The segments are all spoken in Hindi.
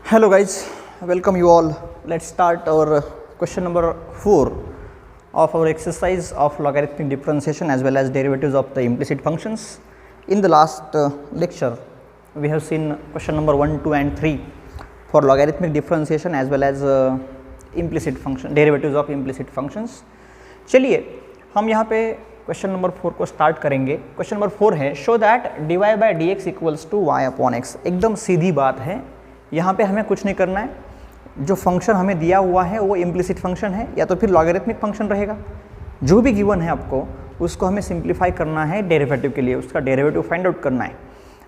Hello guys, welcome you all. Let's start our question number 4 of our exercise of logarithmic differentiation as well as derivatives of the implicit functions. In the last lecture, we have seen question number 1, 2 and 3 for logarithmic differentiation as well as implicit function, derivatives of implicit functions. चलिए हम यहाँ पे क्वेश्चन नंबर 4 को स्टार्ट करेंगे. क्वेश्चन नंबर 4 है show that dy by d x equals to y upon x. एकदम सीधी बात है, यहाँ पे हमें कुछ नहीं करना है. जो फंक्शन हमें दिया हुआ है वो इम्प्लिसिट फंक्शन है या तो फिर लॉगरिथमिक फंक्शन रहेगा. जो भी गिवन है आपको उसको हमें सिंप्लीफाई करना है डेरिवेटिव के लिए, उसका डेरिवेटिव फाइंड आउट करना है.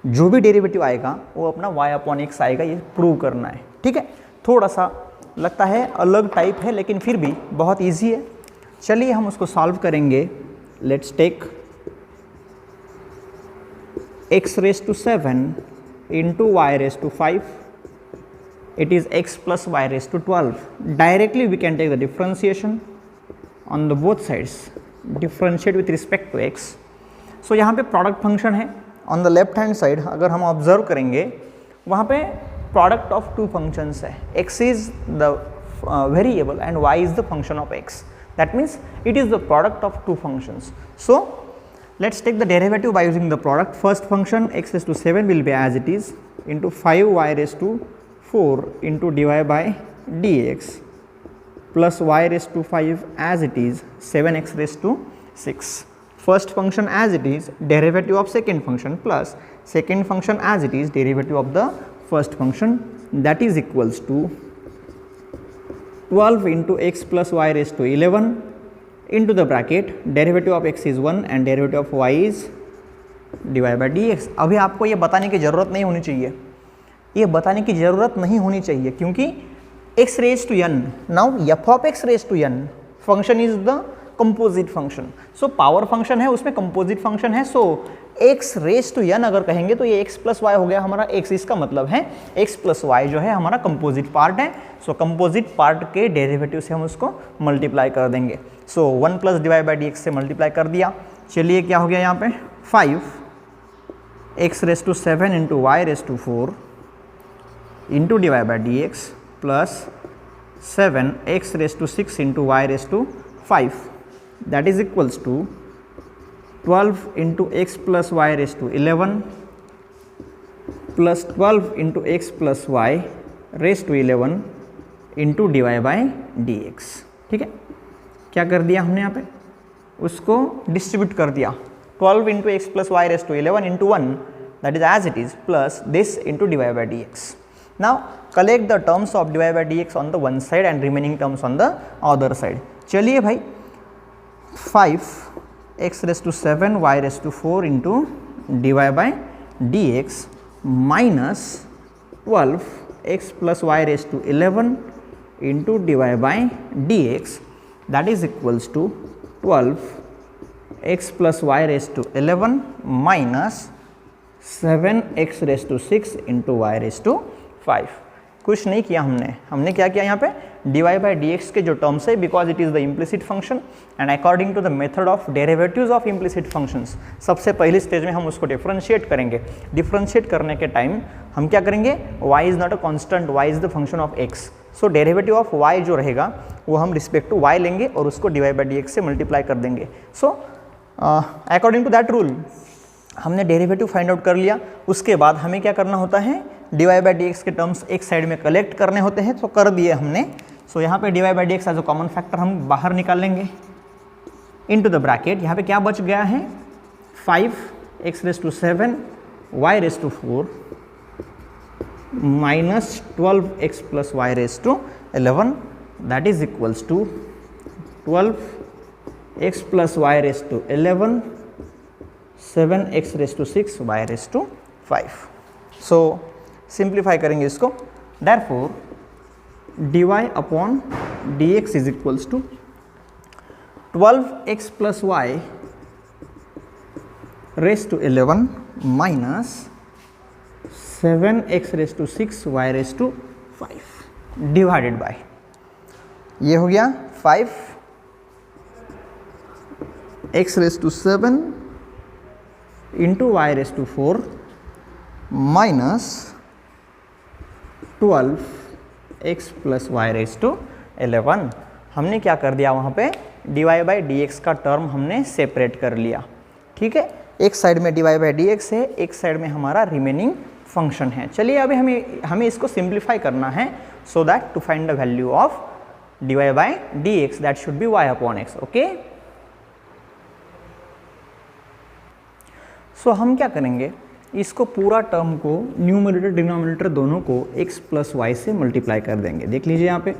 जो भी डेरिवेटिव आएगा वो अपना y अपॉन एक्स आएगा, ये प्रूव करना है. ठीक है, थोड़ा सा लगता है अलग टाइप है लेकिन फिर भी बहुत ईजी है. चलिए हम उसको सॉल्व करेंगे. Let's take x raise to 7 into y raise to 5. It is x plus y raised to 12. Directly we can take the differentiation on the both sides, differentiate with respect to x. So यहाँ पे product function है. On the left hand side अगर हम observe करेंगे वहाँ पे product of two functions है. x is the variable and y is the function of x. That means it is the product of two functions. So let's take the derivative by using the product. First function x raised to 7 will be as it is into 5y raised to 4 into dy by dx plus y raised to 5 as it is 7x raised to 6. First function as it is, derivative of second function plus second function as it is, derivative of the first function, that is equals to 12 into x plus y raised to 11 into the bracket derivative of x is 1 and derivative of y is dy by dx. अभी आपको ये बताने की ज़रूरत नहीं होनी चाहिए, ये बताने की ज़रूरत नहीं होनी चाहिए क्योंकि x raise to n, now f of x raise to n function is the composite function. So power function है, उसमें कंपोजिट फंक्शन है. So x raise to n अगर कहेंगे तो ये x प्लस वाई हो गया हमारा x. इसका मतलब है x प्लस वाई जो है हमारा कंपोजिट पार्ट है. सो कंपोजिट पार्ट के डेरिवेटिव से हम उसको मल्टीप्लाई कर देंगे. So 1 plus d y by d x से मल्टीप्लाई कर दिया. चलिए क्या हो गया यहाँ पे 5 x raise to 7 into y raise to 4 into dy by dx plus 7x raised to 6 into y raised to 5, that is equals to 12 into x plus y raised to 11 plus 12 into x plus y raised to 11 into dy by dx. ठीक है, क्या कर दिया हमने यहाँ पे, उसको डिस्ट्रीब्यूट कर दिया. 12 into x plus y raised to 11 into 1, that is as it is, plus this into dy by dx. Now collect the terms of dy by dx on the one side and remaining terms on the other side. चलिए भाई 5 x raised to 7 y raised to 4 into dy by dx minus 12 x plus y raised to 11 into dy by dx, that is equals to 12 x plus y raised to 11 minus 7x raised to 6 into y raised to 5. कुछ नहीं किया हमने क्या किया यहाँ पे dy by dx के जो टर्म्स है, because it is the implicit function and according to the method of derivatives of implicit functions, सबसे पहली स्टेज में हम उसको डिफरेंशिएट करेंगे. डिफरेंशिएट करने के टाइम हम क्या करेंगे, y is not a constant, y is the function of x. So derivative of y जो रहेगा वो हम रिस्पेक्ट टू y लेंगे और उसको dy by dx से मल्टीप्लाई कर देंगे. So according to that rule हमने डेरिवेटिव फाइंड आउट कर लिया. उसके बाद हमें क्या करना होता है, dy by dx के टर्म्स एक साइड में कलेक्ट करने होते हैं, तो कर दिए हमने. सो यहाँ पे dy by dx as a common factor हम बाहर निकाल लेंगे इनटू द ब्रैकेट. यहाँ पे क्या बच गया है 5x raise to 7 y raise to 4 minus 12x plus y raise to 11, that is equals to 12x plus y raise to 11 7x raise to 6 y raise to 5. So simplify करेंगे इसको. Therefore dy upon dx is equals to 12x plus y raise to 11 minus 7x raise to 6 y raise to 5 divided by, ये हो गया 5x raise to 7 into y raise to 4 minus 12x plus y raise to 11। हमने क्या कर दिया वहाँ पे dy बाई डी एक्स का टर्म हमने सेपरेट कर लिया। ठीक है, एक साइड में dy बाई डी एक्स है, एक साइड में हमारा रिमेनिंग फंक्शन है। चलिए अभी हमें इसको सिंप्लीफाई करना है so that to find the value of dy by d x that should be y upon x. Okay, so हम क्या करेंगे, इसको पूरा टर्म को न्यूमरेटर डिनोमिनेटर दोनों को x प्लस वाई से मल्टीप्लाई कर देंगे। देख लीजिए यहाँ पे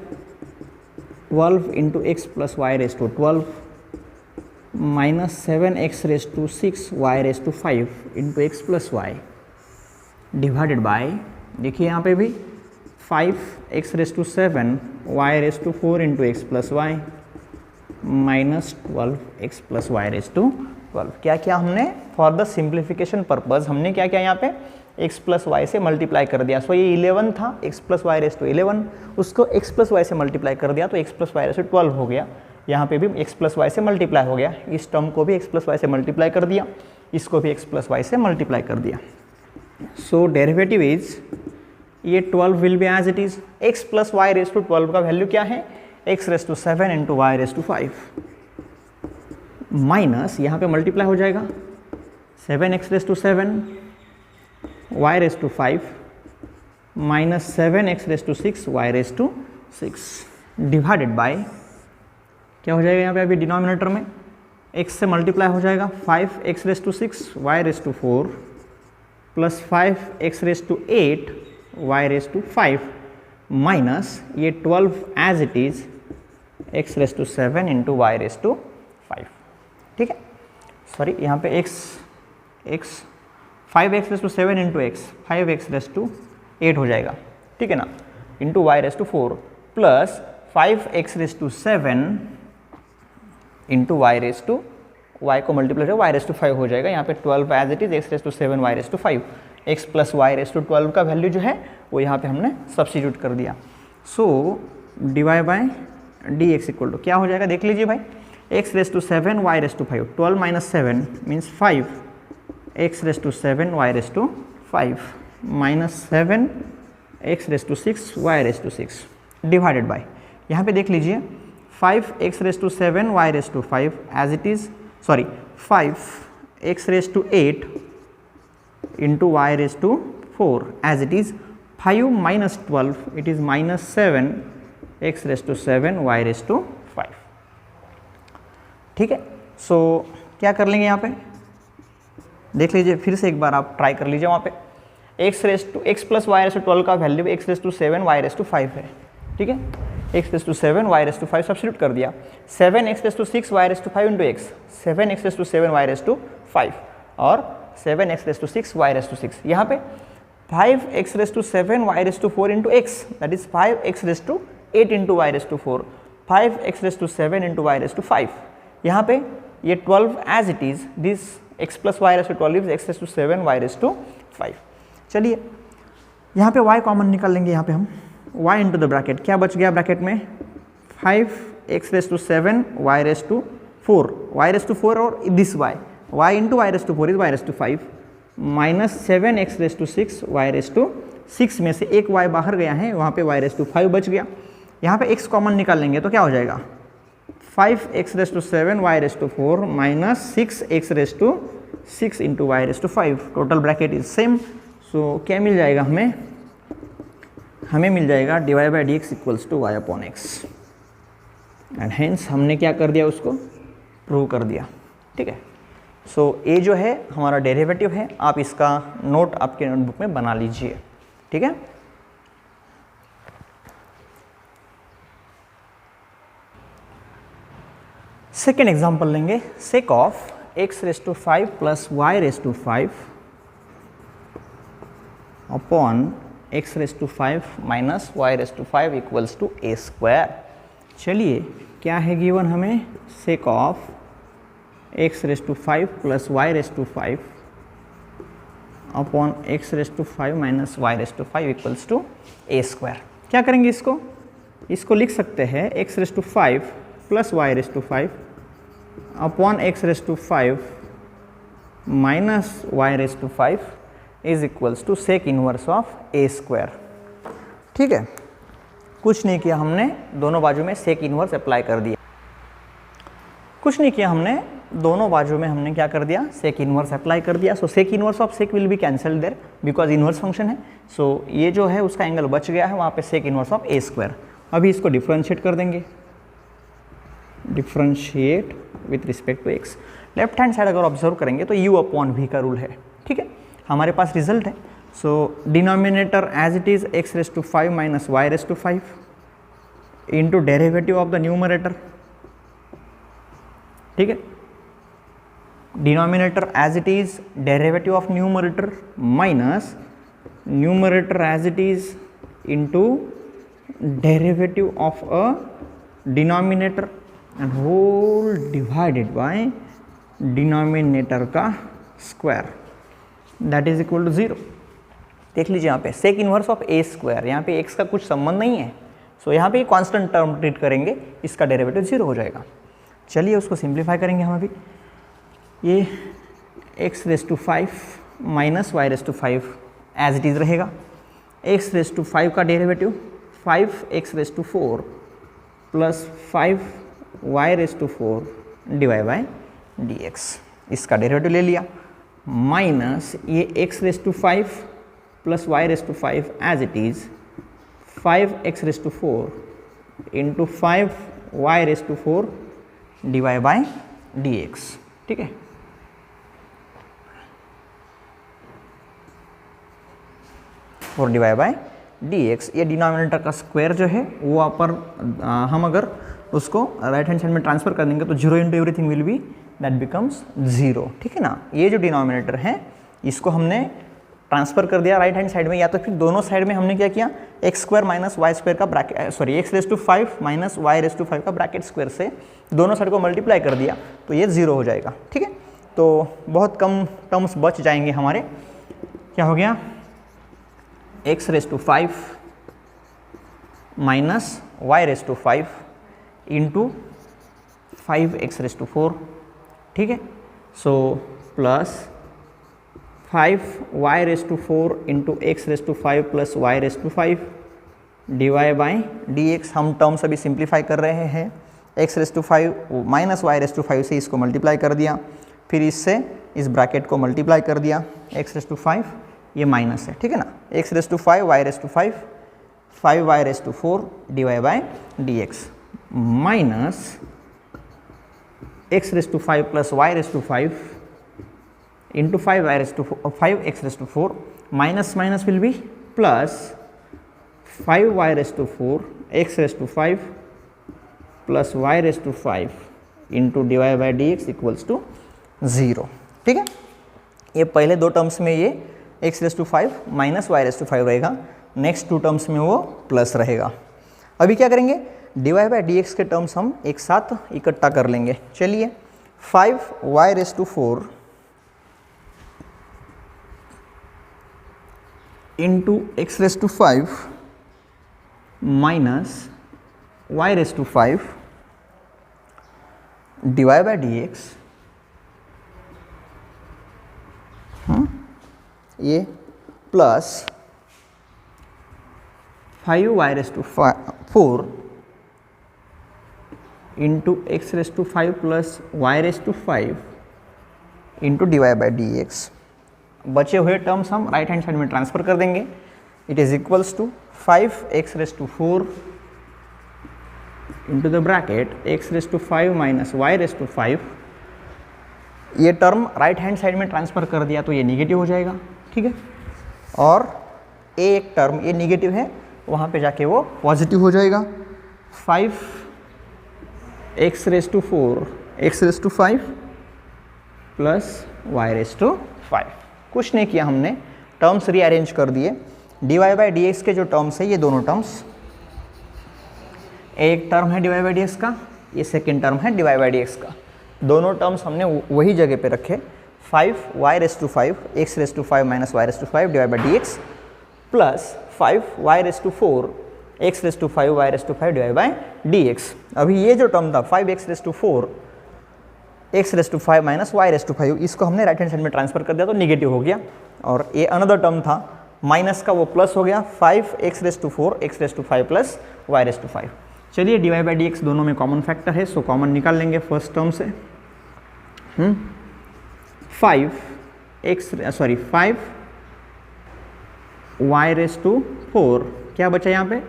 12 into x plus y raise to 12 minus 7x raise to 6 y raise to 5 into x plus y divided by, देखिए यहाँ पे भी 5x raise to 7 y raise to 4 into x plus y minus 12x plus y raise to 12। क्या क्या हमने फॉर द सिंप्लीफिकेशन पर्पज हमने क्या किया यहाँ पे x प्लस वाई से मल्टीप्लाई कर दिया। सो ये 11 था, x plus y raise to 11, उसको x प्लस वाई से मल्टीप्लाई कर दिया तो x plus y raise to 12 हो गया। यहाँ पे भी x प्लस वाई से मल्टीप्लाई हो गया, इस टर्म को भी x प्लस वाई से मल्टीप्लाई कर दिया, इसको भी x प्लस वाई से मल्टीप्लाई कर दिया। सो डेरिवेटिव इज ये 12 will be as it is, x plus y raise to 12 का वैल्यू क्या है x raise to 7 into y raise to 5 minus यहाँ पे मल्टीप्लाई हो जाएगा 7x raise to 7 y raise to 5 minus 7x raise to 6 y raise to 6 divided by, क्या हो जाएगा यहाँ पे अभी डिनोमिनेटर में x से मल्टीप्लाई हो जाएगा 5x raise to 6 y raise to 4 plus 5x raise to 8 y raise to 5 minus ये 12 as it is x raise to 7 into y raise to 5। ठीक है, सॉरी यहाँ पे x 5x raise to 7 into x 5x raise to 8 हो जाएगा। ठीक है ना, into y raise to 4 plus 5x raise to 7 into y raise to y को मल्टीप्लाई हो वाई रेस टू 5 हो जाएगा। यहाँ पे 12 as it is x raise to 7 y raise to 5, x plus y raise to 12 का वैल्यू जो है वो यहाँ पे हमने सब्स्टिट्यूट कर दिया। So dy by d x equal to क्या हो जाएगा, देख लीजिए भाई, x raise to 7 y raise to 5, 12 minus 7 means 5 x raise to 7 y raise to 5 minus 7 x raise to 6 y raise to 6 divided by, यहाँ पे देख लीजिए 5x raise to 7 y raise to 5 as it is, sorry 5x raise to 8 into y raise to 4 as it is 5 minus 12 it is minus 7 x raise to 7 y raise to 5। ठीक है, सो क्या कर लेंगे यहाँ पे, देख लीजिए फिर से एक बार आप ट्राई कर लीजिए। वहाँ पे x plus y raise to 12 का value x raise to 7 y raise to 5 है। ठीक है, x raise to 7 y raise to 5 substitute कर दिया, 7x raise to 6 y raise to 5 into x 7x raise to 7 y raise to 5 और 7x raise to 6 y raise to 6। यहाँ पे 5x raise to 7 y raise to 4 into x that is 5x raise to 8 into y raise to 4, 5x raise to 7 into y raise to 5। यहाँ पे ये 12 as it is, this x plus y raise to 12 is x raise to 7 y raise to 5। चलिए यहाँ पे y कॉमन निकाल लेंगे, यहाँ पे हम y इंटू द ब्रैकेट क्या बच गया ब्रैकेट में 5x raise to 7 y raise to 4 और this y into y raise to 4 is y raise to 5 minus 7x raise to 6 y raise to 6 में से एक y बाहर गया है, वहाँ पे y रेस टू 5 बच गया। यहाँ पे x कॉमन निकाल लेंगे तो क्या हो जाएगा 5x raise to 7 y raise to 4 minus 6x raise to 6 into y raise to 5, total bracket is same. So क्या मिल जाएगा हमें मिल जाएगा dy by d x equals to y upon x and hence हमने क्या कर दिया, उसको प्रूव कर दिया। ठीक है, सो ये जो है हमारा डेरिवेटिव है, आप इसका नोट आपके नोटबुक में बना लीजिए। ठीक है, सेकेंड एग्जाम्पल लेंगे, sec of x raise to 5 plus y raise to 5 upon x raise to 5 minus y raise to 5 equals to a square. चलिए क्या है गिवन हमें, sec of x raise to 5 plus y raise to 5 upon x raise to 5 minus y raise to 5 equals to a square. क्या करेंगे इसको लिख सकते हैं x raise to 5 plus y raise to 5 upon x raise to 5 minus y raise to 5 is equals to sec inverse of a square. ठीक है, कुछ नहीं किया हमने, दोनों बाजू में सेक इनवर्स अप्लाई कर दिया। कुछ नहीं किया हमने, दोनों बाजू में हमने क्या कर दिया, सेक इनवर्स अप्लाई कर दिया। So sec inverse of sec will be cancelled there because inverse function है। सो ये जो है उसका एंगल बच गया है, वहाँ पे sec inverse of a square. अभी इसको डिफ्रेंशिएट कर देंगे, differentiate with respect to x. Left hand side अगर ऑब्जर्व करेंगे तो u अपॉन v का रूल है, ठीक है। हमारे पास रिजल्ट है, so denominator as it is x raise to 5 minus y raise to 5 into derivative of the numerator, ठीक है। Denominator as it is derivative of numerator minus numerator as it is into derivative of a denominator and whole divided by denominator का square, that is equal to 0। देख लीजिए यहाँ पे sec inverse of a square, यहाँ पे x का कुछ संबंध नहीं है, सो यहाँ पे कांस्टेंट टर्म ट्रीट करेंगे, इसका डेरिवेटिव 0 हो जाएगा। चलिए उसको सिंप्लीफाई करेंगे हम अभी। ये x raise to 5 minus y raise to 5 as it is रहेगा, x रेस टू 5 का derivative 5x raise to 4 plus 5y raise to 4 divide by dx, इसका डेरिवेटिव ले लिया, माइनस ये x raise to 5 plus y raise to 5 as it is 5x raise to 4 into 5y raise to 4 divide by dx, ठीक है। और डिवाइड बाय dx, ये डिनोमिनेटर का स्क्वायर जो है वो पर हम अगर उसको राइट हैंड साइड में ट्रांसफर कर देंगे तो 0 into everything will be that becomes 0, ठीक है ना। ये जो डिनोमिनेटर है इसको हमने ट्रांसफर कर दिया राइट हैंड साइड में, या तो फिर दोनों साइड में हमने क्या किया, x square minus y square का bracket, sorry x raise to 5 minus y raise to 5 का ब्रैकेट स्क्वायर से दोनों साइड को मल्टीप्लाई कर दिया तो ये 0 हो जाएगा, ठीक है। तो बहुत कम टर्म्स बच जाएंगे हमारे। क्या हो गया, x raise to 5 minus y raise to 5 into 5x raise to 4, ठीक है। So plus 5y raise to 4 into x raise to 5 plus y raise to 5 divide by dx। हम टर्म्स अभी सिंप्लीफाई कर रहे हैं, x raise to 5 minus y raise to 5 से इसको मल्टीप्लाई कर दिया, फिर इससे इस ब्रैकेट को मल्टीप्लाई कर दिया, x रेस टू 5 ये माइनस है, ठीक है ना, x raise to 5 y raise to 5 5y raise to 4 divide by dx minus x raise to 5 plus y raise to 5 into 5y raised to 5x raised to 4 minus minus will be plus 5y raised to 4 x raised to 5 plus y raised to 5 into divided by dx equals to 0, ठीक है। ये पहले दो टर्म्स में ये x raised to 5 minus y raised to 5 रहेगा, नेक्स्ट टू टर्म्स में वो प्लस रहेगा। अभी क्या करेंगे, डिवाइड बाय dx के टर्म्स हम एक साथ इकट्ठा कर लेंगे। चलिए 5y raised to 4 into x raise to 5 minus y raise to 5 divide by dx, ये plus 5y raise to 4 into x raise to 5 plus y raise to 5 into divide by dx। बचे हुए टर्म्स हम राइट हैंड साइड में ट्रांसफर कर देंगे, it is equals to 5x raise to 4 into the bracket x raise to 5 minus y raise to 5। ये टर्म राइट हैंड साइड में ट्रांसफर कर दिया तो ये निगेटिव हो जाएगा, ठीक है। और एक टर्म ये निगेटिव है, वहाँ पे जाके वो पॉजिटिव हो जाएगा, 5x raise to 4 x raise to 5 plus y raise to 5। कुछ नहीं किया हमने, टर्म्स रीअरेंज कर दिए, dy बाई dx के जो टर्म्स है ये दोनों टर्म्स, एक टर्म है dy बाई dx का, ये सेकेंड टर्म है dy बाई dx का, दोनों टर्म्स हमने वही जगह पे रखे, 5y raise to 5 x raise to 5 minus y raise to 5 divide by dx plus 5y raise to 4 x raise to 5 y raise to 5 divide by dx। अभी ये जो टर्म था 5x raise to 4 x raise to 5 minus y raise to 5, इसको हमने राइट हैंड साइड में ट्रांसफर कर दिया तो निगेटिव हो गया। और ये अनदर टर्म था माइनस का वो प्लस हो गया, 5x⁴ x⁵ प्लस y⁵। चलिए dy/dx दोनों में कॉमन फैक्टर है, सो कॉमन निकाल लेंगे फर्स्ट टर्म से। 5y⁴ क्या बचा यहाँ पे,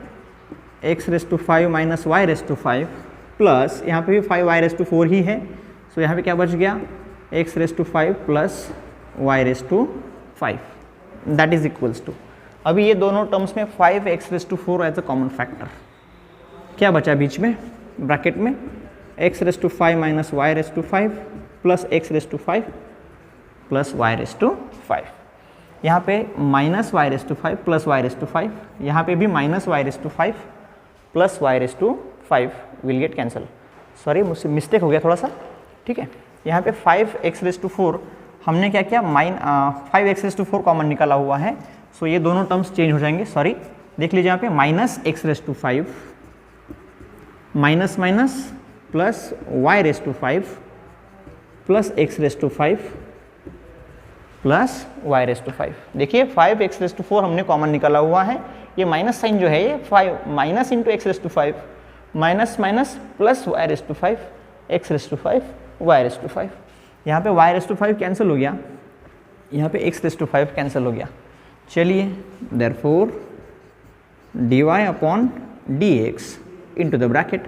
x⁵ माइनस y⁵ प्लस यहाँ पे भी 5y⁴ ही है, सो यहाँ पे क्या बच गया, x⁵ plus y⁵ that is equals to, अभी ये दोनों टर्म्स में 5x⁴ as a common factor, क्या बचा बीच में ब्रैकेट में, x⁵ minus y⁵ plus x⁵ plus y⁵। यहाँ पे माइनस y⁵ प्लस y⁵, यहाँ पे भी minus y⁵ plus y⁵ will get cancel. Sorry मुझसे मिस्टेक हो गया थोड़ा सा, ठीक है। यहाँ पे 5x⁴ हमने क्या किया, 5x⁴ कॉमन निकाला हुआ है, सो ये दोनों टर्म्स चेंज हो जाएंगे। सॉरी देख लीजिए यहाँ पे minus x⁵ minus minus plus y⁵ plus x⁵ plus y⁵। देखिए 5x⁴ हमने कॉमन निकाला हुआ है, ये माइनस साइन जो है ये 5 minus into x⁵ minus minus plus y⁵ x⁵ y⁵। यहाँ पे y⁵ कैंसिल हो गया, यहाँ पे x⁵ कैंसिल हो गया। चलिए therefore dy/dx into the bracket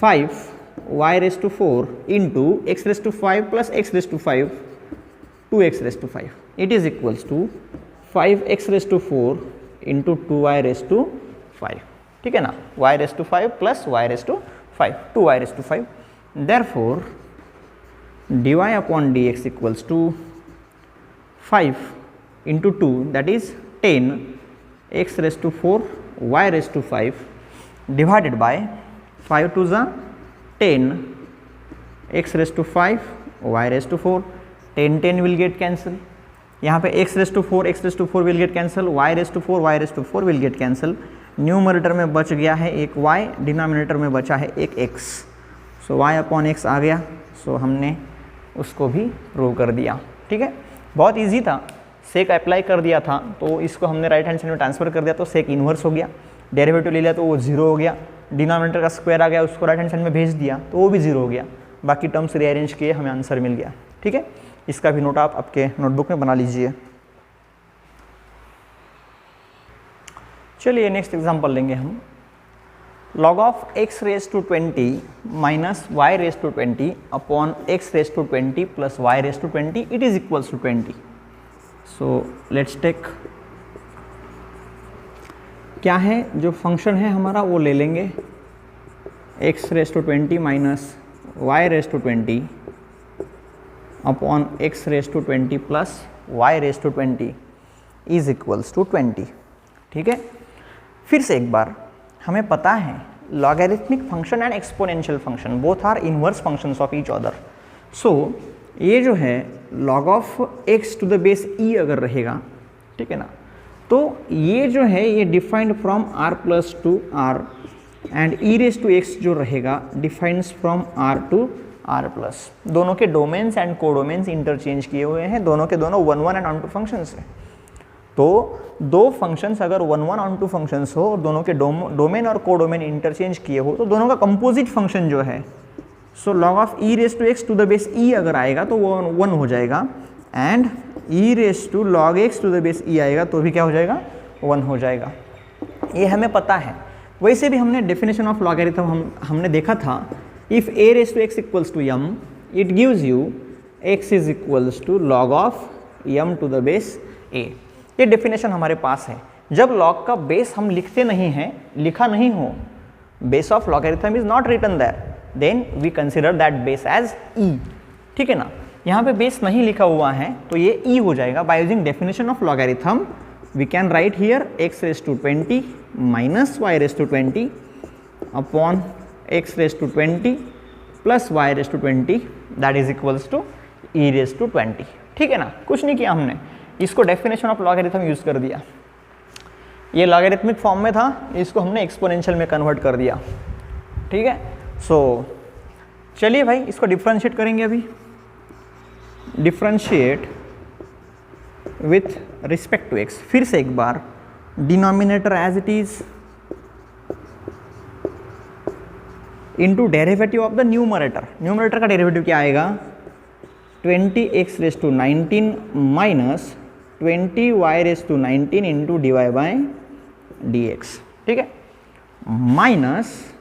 5y⁴ into x⁵ plus x⁵ 2x⁵, it is equals to 5x⁴ into 2y⁵, ठीक है ना, y⁵ plus y⁵, 2y⁵। Therefore dy/dx equals to 5 into 2 that is 10 x⁴ y⁵ divided by 5 2 ज़ा 10 x⁵ y⁵, 10 will get cancel, यहाँ पे x⁴ will get cancel, y⁴ will get cancel, numerator में बच गया है एक y, डिनोमिनेटर में बचा है एक x, सो y/x आ गया, सो हमने उसको भी प्रूव कर दिया, ठीक है। बहुत इजी था, सेक अप्लाई कर दिया था तो इसको हमने राइट हैंड साइड में ट्रांसफर कर दिया तो सेक इन्वर्स हो गया, डेरिवेटिव ले लिया तो वो 0 हो गया, डिनोमिनेटर का स्क्वायर आ गया उसको राइट हैंड साइड में भेज दिया तो वो भी 0 हो गया, बाकी टर्म्स रीअरेंज किए हमें आंसर मिल गया, ठीक है। इसका भी नोट आप आपके नोटबुक में बना लीजिए। चलिए नेक्स्ट एग्जांपल लेंगे हम, log of x⁻² minus y⁻² upon x⁻² plus y⁻20 it is equals to 20. So let's take, क्या है जो फंक्शन है हमारा वो ले लेंगे, x⁻² minus y⁻20 upon x⁻20 plus y⁻20 is equals to 20, ठीक है। फिर से एक बार, हमें पता है logarithmic function and exponential function both are inverse functions of each other, so ये जो है log of x to the base e अगर रहेगा, ठीक है ना, तो ये जो है ये defined from r plus to r and e⁻x जो रहेगा डिफाइंड्स फ्रॉम r टू r प्लस। दोनों के डोमेन्स एंड कोडोमेन्स इंटरचेंज किए हुए हैं, दोनों के दोनों 1 1 एंड ऑन टू फंक्शंस है, तो दो फंक्शंस अगर 1 1 ऑन टू फंक्शंस हो, दोनों के डोमेन और कोडोमेन इंटरचेंज किए हो तो दोनों का कंपोजिट फंक्शन जो है, so log of e⁻x to the base e अगर आएगा तो वो 1 हो जाएगा, and e⁻log x to the base e आएगा तो भी क्या हो जाएगा, 1 हो जाएगा। ये हमें पता है। वैसे भी हमने डेफिनेशन ऑफ लॉगरिथम हमने देखा था, if a⁻x equals to m it gives you x is equals to log of m to the base a। ये डेफिनेशन हमारे पास है। जब लॉग का बेस हम लिखते नहीं हैं, लिखा नहीं हो, base of logarithm is not written there, then we consider that base as e, ठीक है ना। यहाँ पे बेस नहीं लिखा हुआ है तो ये e हो जाएगा। By using definition of logarithm we can write here x⁻20 minus y⁻20 upon x⁻20 plus y⁻20 that is equals to e⁻20, ठीक है ना। कुछ नहीं किया हमने, इसको डेफिनेशन ऑफ लॉगरिथम यूज कर दिया। ये लॉगरिथमिक फॉर्म में था, इसको हमने एक्सपोनेंशियल में कन्वर्ट कर दिया, ठीक है। सो चलिए भाई इसको डिफरेंशिएट करेंगे। अभी differentiate with respect to x. फिर से एक बार, denominator as it is into derivative of the numerator. Numerator का डेरिवेटिव क्या आएगा? 20x⁻19 minus 20y⁻19 into dy/dx, ठीक है, minus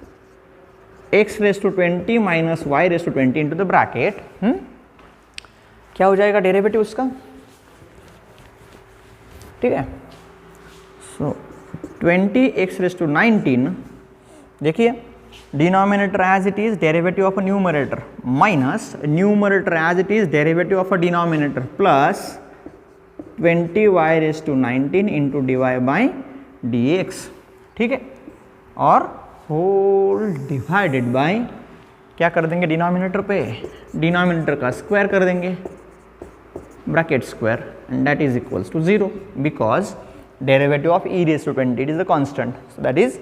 x⁻20 minus y⁻20 into the bracket. क्या हो जाएगा डेरिवेटिव उसका? ठीक है, सो 20x⁻19, देखिए denominator as it is derivative of a numerator minus numerator as it is derivative of a denominator plus 20y⁻19 into dy/dx, ठीक है, और होल डिवाइडेड बाय, क्या कर देंगे डिनोमिनेटर पे? डिनोमिनेटर का स्क्वायर कर देंगे, bracket square, and that is equals to 0 because derivative of e⁻20 it is a constant, so that is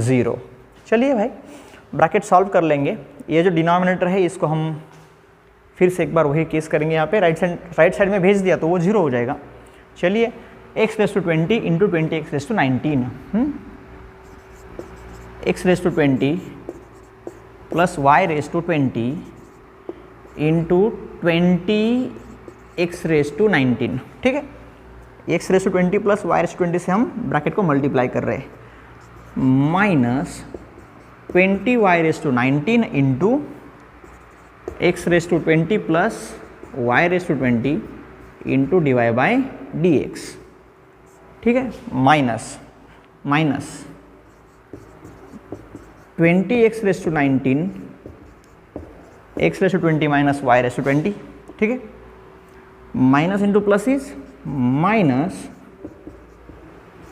0। चलिए भाई ब्रैकेट सॉल्व कर लेंगे। ये जो डिनोमिनेटर है इसको हम फिर से एक बार वही केस करेंगे, यहाँ पे राइट साइड में भेज दिया तो वो 0 हो जाएगा। चलिए x⁻20 into 20x⁻19, x⁻20 plus y⁻20 into 20x⁻19, ठीक है, x⁻20 प्लस y⁻20 से हम ब्रैकेट को मल्टीप्लाई कर रहे हैं, minus 20y⁻19 into x⁻20 plus y⁻20 into dy/dx, ठीक है, minus 20x⁻19 x⁻20 minus y⁻20, ठीक है, minus into plus is minus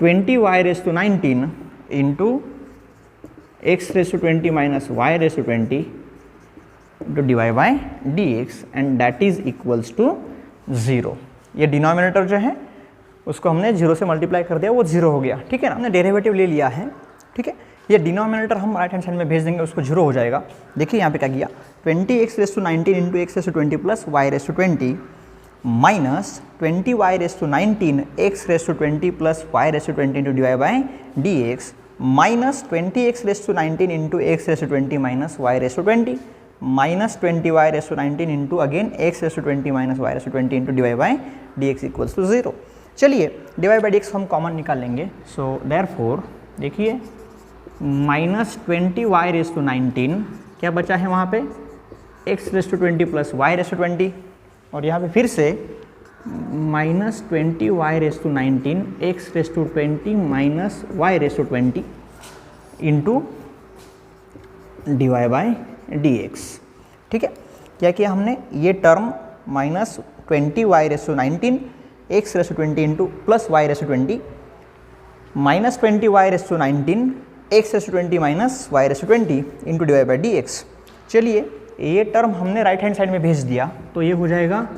20y⁻19 into x⁻20 minus y⁻20 into dy/dx and that is equals to 0। ये डिनोमिनेटर जो है उसको हमने 0 से मल्टीप्लाई कर दिया, वो 0 हो गया, ठीक है ना, हमने डेरिवेटिव ले लिया है, ठीक है। ये डिनोमिनेटर हम राइट हैंड साइड में भेज देंगे, उसको 0 हो जाएगा। देखिए यहाँ पे क्या किया, 20x⁻19 into x⁻20 plus y⁻20 minus 20y⁻19 x⁻20 plus y⁻20 into dy/dx minus 20x⁻19 into x⁻20 minus y⁻20 minus 20y⁻19 into again x⁻20 minus y⁻20 into dy/dx equals to 0। चलिए dy/dx हम कॉमन निकाल लेंगे, सो देयरफॉर देखिए माइनस 20y⁻19 क्या बचा है वहाँ पे, x⁻20 प्लस y⁻20, और यहाँ पे फिर से minus 20y⁻19 x⁻20 minus y⁻20 into dy/dx, ठीक है। क्या किया हमने, ये term minus 20y⁻19 x⁻20 into plus y⁻20 minus 20y⁻19 x⁻20 minus y⁻20 into dy/dx। चलिए ये टर्म हमने राइट हैंड साइड में भेज दिया, तो ये हो जाएगा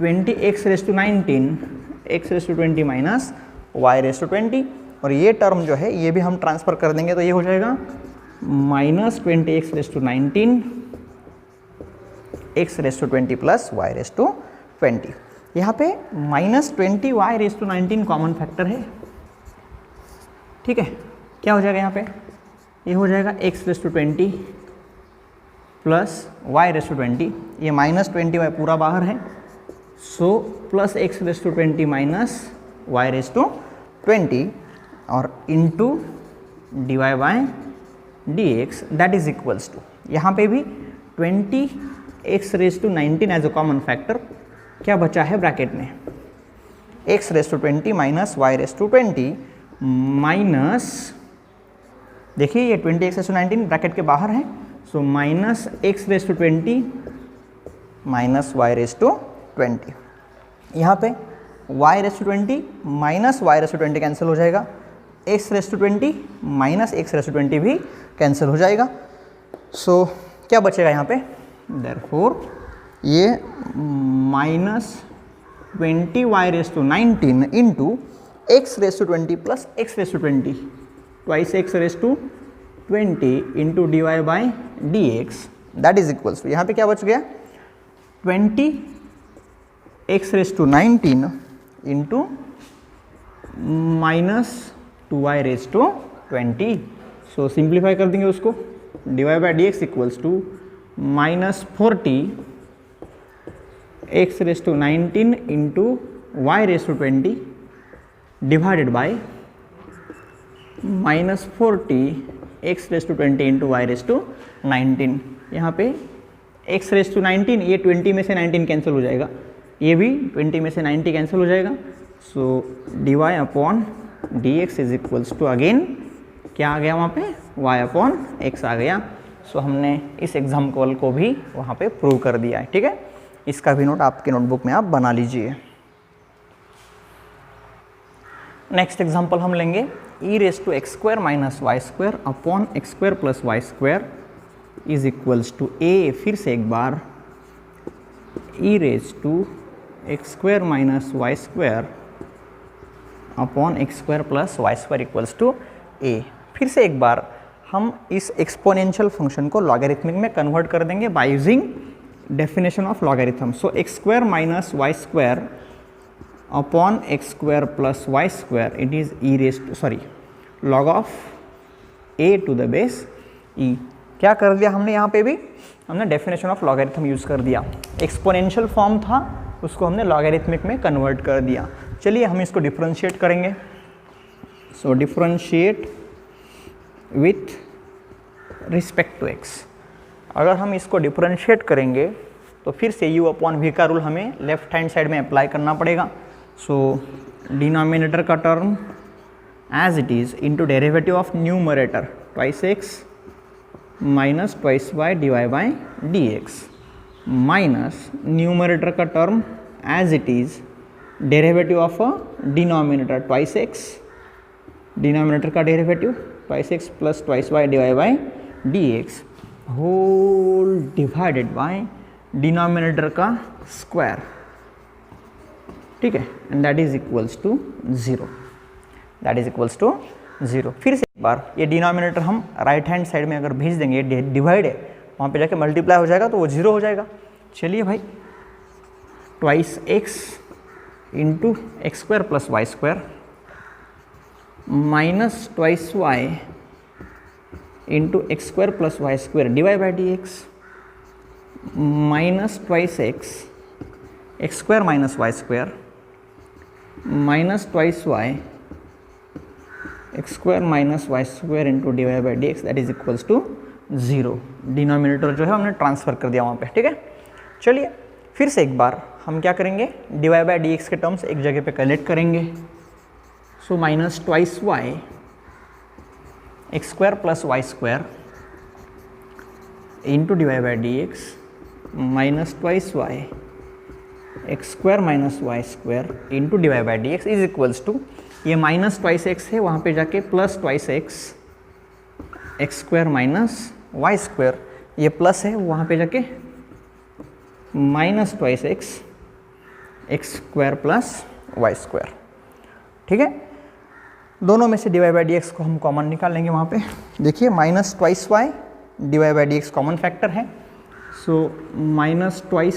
20x⁻19 x⁻20 माइनस y⁻20, और ये टर्म जो है ये भी हम ट्रांसफ़र कर देंगे, तो ये हो जाएगा minus 20x⁻19 x⁻20 plus y⁻20। यहाँ पे माइनस 20y⁻19 कॉमन फैक्टर है, ठीक है। क्या हो जाएगा यहाँ पे, ये हो जाएगा x⁻20 प्लस y⁻20, ये माइनस 20y पूरा बाहर है, so plus x⁻20 minus y⁻20 और into dy/dx that is equals to, यहाँ पे भी 20x⁻19 as a common factor, क्या बचा है ब्रैकेट में, x⁻20 माइनस y⁻20 माइनस, देखिए ये 20x⁻19 ब्रैकेट के बाहर है, so minus x⁻20 minus y⁻20, यहाँ पे y⁻20 माइनस y⁻20 कैंसिल हो जाएगा, x⁻20 माइनस x⁻20 भी कैंसिल हो जाएगा, सो क्या बचेगा यहाँ पे, देयरफॉर ये minus 20y⁻19 into x⁻20 plus x⁻20 twice x⁻20 into dy/dx that is equals to, यहाँ पे क्या बच गया 20x⁻19 इंटू -2y⁻²0। सो सिंप्लीफाई कर देंगे उसको, dy/dx equals to -40 x⁻19 into y⁻20 divided by -40 x⁻20 into y⁻19। यहाँ पे x⁻19, ये 20 में से 19 कैंसिल हो जाएगा, ये भी 20 में से 90 कैंसिल हो जाएगा। So dy/dx is equals to again क्या आ गया वहाँ पे, y/x आ गया। सो हमने इस एग्जाम्पल को भी वहाँ पे प्रूव कर दिया है। ठीक है, इसका भी नोट आपके नोटबुक में आप बना लीजिए। नेक्स्ट एग्जाम्पल हम लेंगे e⁻x² - y² upon x² + y² is equals to a। फिर से एक बार e⁻x² - y² upon x² + y² equals to a। फिर से एक बार हम इस एक्सपोनेंशियल फंक्शन को लॉगरिथमिक में कन्वर्ट कर देंगे by using definition of logarithm. So x² - y² upon x² + y² it is log of a to the base e। क्या कर दिया हमने, यहाँ पे भी हमने डेफिनेशन ऑफ लॉगरिथम यूज़ कर दिया। एक्सपोनेंशियल फॉर्म था, उसको हमने लॉगरिथमिक में कन्वर्ट कर दिया। चलिए हम इसको डिफरेंशिएट करेंगे। So differentiate with respect to x। अगर हम इसको डिफरेंशिएट करेंगे तो फिर से u/v का रूल हमें लेफ्ट हैंड साइड में अप्लाई करना पड़ेगा। सो डिनोमिनेटर का term as it is into derivative of numerator (2x - 2y dy/dx) minus numerator का term as it is derivative of a denominator 2x, denominator का derivative 2x + 2y dy/dx whole divided by denominator का स्क्वायर। ठीक है, and that is equals to 0। That is equals to 0। फिर से एक बार ये डिनोमिनेटर हम राइट हैंड साइड में अगर भेज देंगे, ये डिवाइड है, वहाँ पे जाके मल्टीप्लाई हो जाएगा तो वो 0 हो जाएगा। चलिए भाई, 2x into x² + y² minus 2y into x² + y² dy/dx minus 2x x² - y² minus 2y x² - y² into dy/dx that is equals to 0। Denominator जो है हमने ट्रांसफर कर दिया वहाँ पे। ठीक है, चलिए फिर से एक बार हम क्या करेंगे, dy/dx के टर्म्स एक जगह पे कलेक्ट करेंगे। So minus 2y x² + y² into dy/dx minus 2y x² - y² into dy/dx is equals to, ये माइनस 2x है, वहाँ पे जाके प्लस 2x x² - y², ये प्लस है, वहाँ पे जाके माइनस 2x x² + y²। ठीक है, दोनों में से dy/dx को हम कॉमन निकाल लेंगे। वहाँ पे देखिए minus 2y dy/dx common factor है। सो माइनस 2y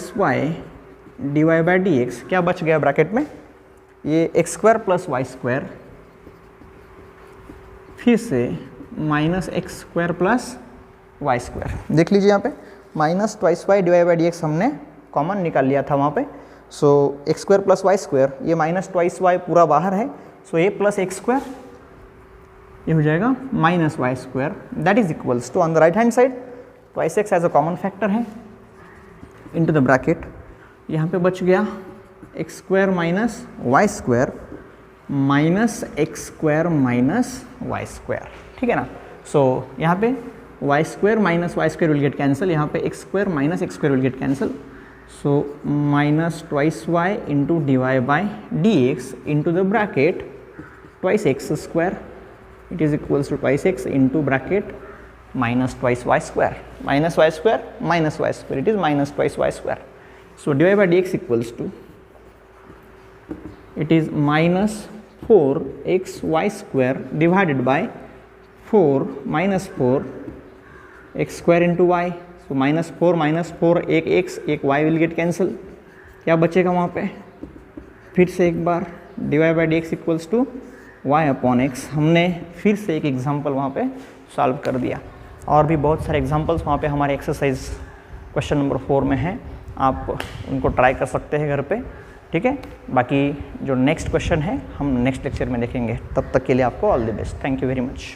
dy/dx क्या बच गया ब्रैकेट में, ये x² + y², फिर से माइनस x² + y²। देख लीजिए यहाँ पे माइनस 2y dy/dx हमने कॉमन निकाल लिया था वहाँ पे। सो x² + y², ये माइनस 2y पूरा बाहर है, सो a + x², ये हो जाएगा minus y²। That is equals to on the right hand side 2x as a common factor है इनटू द ब्रैकेट, यहाँ पे बच गया x² - y² minus x² - y²। ठीक है ना। सो यहाँ पे y² - y² will get cancel, यहाँ पे x² - x² will get cancel. So minus 2y into dy/dx into the bracket 2x², it is equals to 2x into bracket minus 2y², minus y² minus y², it is minus 2y². So dy/dx equals to, it is minus 4xy² divided by 4 minus 4 x² into y. So minus 4 एक x एक y will get cancel, क्या बचेगा वहाँ पे फिर से एक बार dy by d x equals to y upon x, हमने फिर से एक एग्जाम्पल वहाँ पे सॉल्व कर दिया। और भी बहुत सारे एग्जाम्पल्स वहाँ पे हमारे एक्सरसाइज क्वेश्चन नंबर 4 में हैं, आप उनको ट्राई कर सकते हैं घर पे, ठीक है। बाकी जो नेक्स्ट क्वेश्चन है हम नेक्स्ट लेक्चर में देखेंगे, तब तक के लिए आपको all the best, thank you very much.